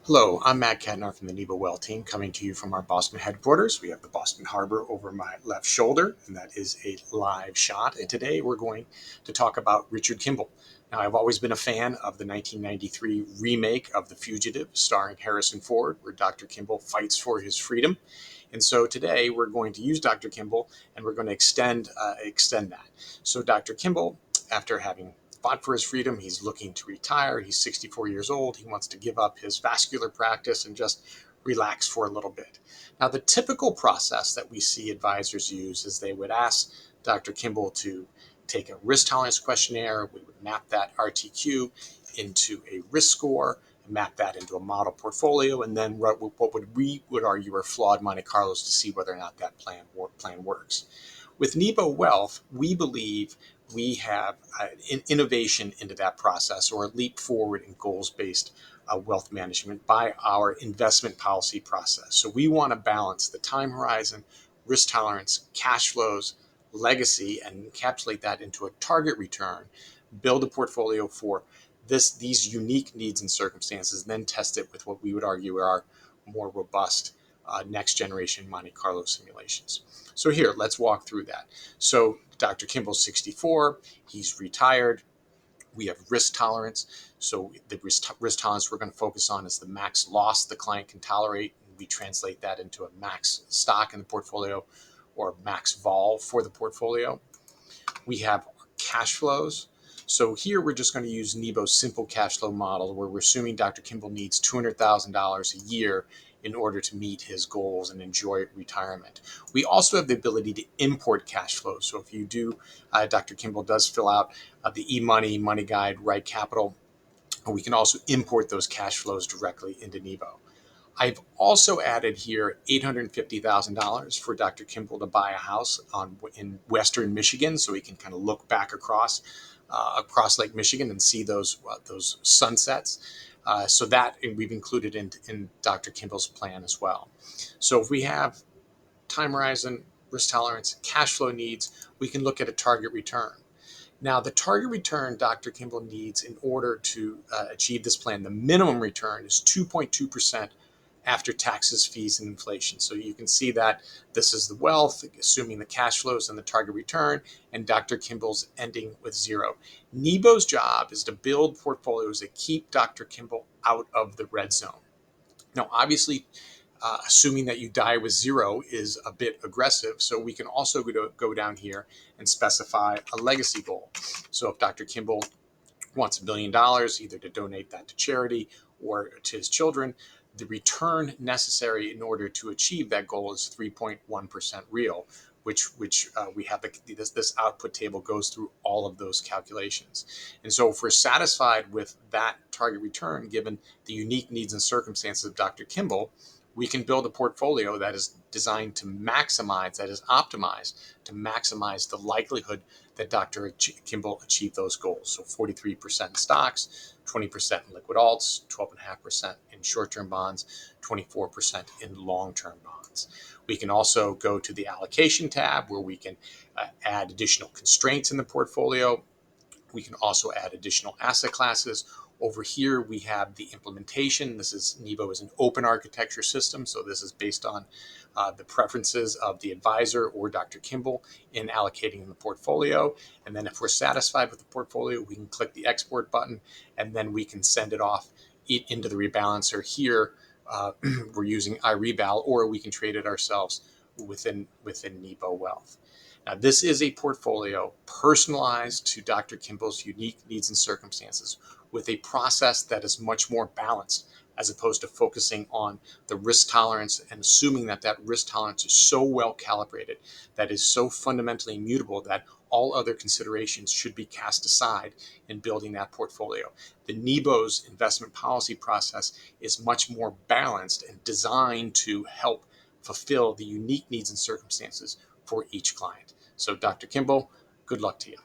Hello, I'm Matt Kadnar from the Nebo Wealth team, coming to you from our Boston headquarters. We have the Boston Harbor over my left shoulder, and that is a live shot. And today we're going to talk about Richard Kimble. Now, I've always been a fan of the 1993 remake of The Fugitive, starring Harrison Ford, where Dr. Kimble fights for his freedom. And so today we're going to use Dr. Kimble, and we're going to extend that. So Dr. Kimble, after having fought for his freedom, he's looking to retire. He's 64 years old. He wants to give up his vascular practice and just relax for a little bit. Now, the typical process that we see advisors use is they would ask Dr. Kimble to take a risk tolerance questionnaire. We would map that RTQ into a risk score, map that into a model portfolio, and then what we would argue are flawed Monte Carlos to see whether or not that plan works. With Nebo Wealth, we believe we have an innovation into that process, or a leap forward in goals-based wealth management by our investment policy process. So we want to balance the time horizon, risk tolerance, cash flows, legacy, and encapsulate that into a target return, build a portfolio for these unique needs and circumstances, and then test it with what we would argue are more robust next generation Monte Carlo simulations. So here, let's walk through that. So Dr. Kimble's 64, he's retired. We have risk tolerance. So the risk tolerance we're going to focus on is the max loss the client can tolerate. We translate that into a max stock in the portfolio or max vol for the portfolio. We have cash flows. So here we're just going to use Nebo's simple cash flow model, where we're assuming Dr. Kimble needs $200,000 a year in order to meet his goals and enjoy retirement. We also have the ability to import cash flows. So if you do, Dr. Kimble does fill out the e-money, money guide, right capital, and we can also import those cash flows directly into Nebo. I've also added here $850,000 for Dr. Kimble to buy a house in Western Michigan, so he can kind of look back across Lake Michigan and see those sunsets. So that we've included in Dr. Kimble's plan as well. So if we have time horizon, risk tolerance, cash flow needs, we can look at a target return. Now, the target return Dr. Kimble needs in order to achieve this plan, the minimum return is 2.2% after taxes, fees, and inflation. So you can see that this is the wealth, assuming the cash flows and the target return, and Dr. Kimble's ending with zero. Nebo's job is to build portfolios that keep Dr. Kimble out of the red zone. Now, obviously, assuming that you die with zero is a bit aggressive. So we can also go down here and specify a legacy goal. So if Dr. Kimble wants $1 billion, either to donate that to charity or to his children, the return necessary in order to achieve that goal is 3.1% real, which we have this output table goes through all of those calculations. And so if we're satisfied with that target return, given the unique needs and circumstances of Dr. Kimble, we can build a portfolio that is designed to maximize, that is optimized to maximize the likelihood that Dr. Kimble achieved those goals. So 43% in stocks, 20% in liquid alts, 12.5% in short-term bonds, 24% in long-term bonds. We can also go to the allocation tab, where we can add additional constraints in the portfolio. We can also add additional asset classes. Over here, we have the implementation. Nebo is an open architecture system, so this is based on the preferences of the advisor or Dr. Kimble in allocating the portfolio. And then if we're satisfied with the portfolio, we can click the export button, and then we can send it off into the rebalancer. Here, we're using iRebal, or we can trade it ourselves within Nebo Wealth. Now, this is a portfolio personalized to Dr. Kimble's unique needs and circumstances, with a process that is much more balanced, as opposed to focusing on the risk tolerance and assuming that that risk tolerance is so well calibrated, that is so fundamentally immutable, that all other considerations should be cast aside in building that portfolio. The Nebo's investment policy process is much more balanced and designed to help fulfill the unique needs and circumstances for each client. So Dr. Kimble, good luck to you.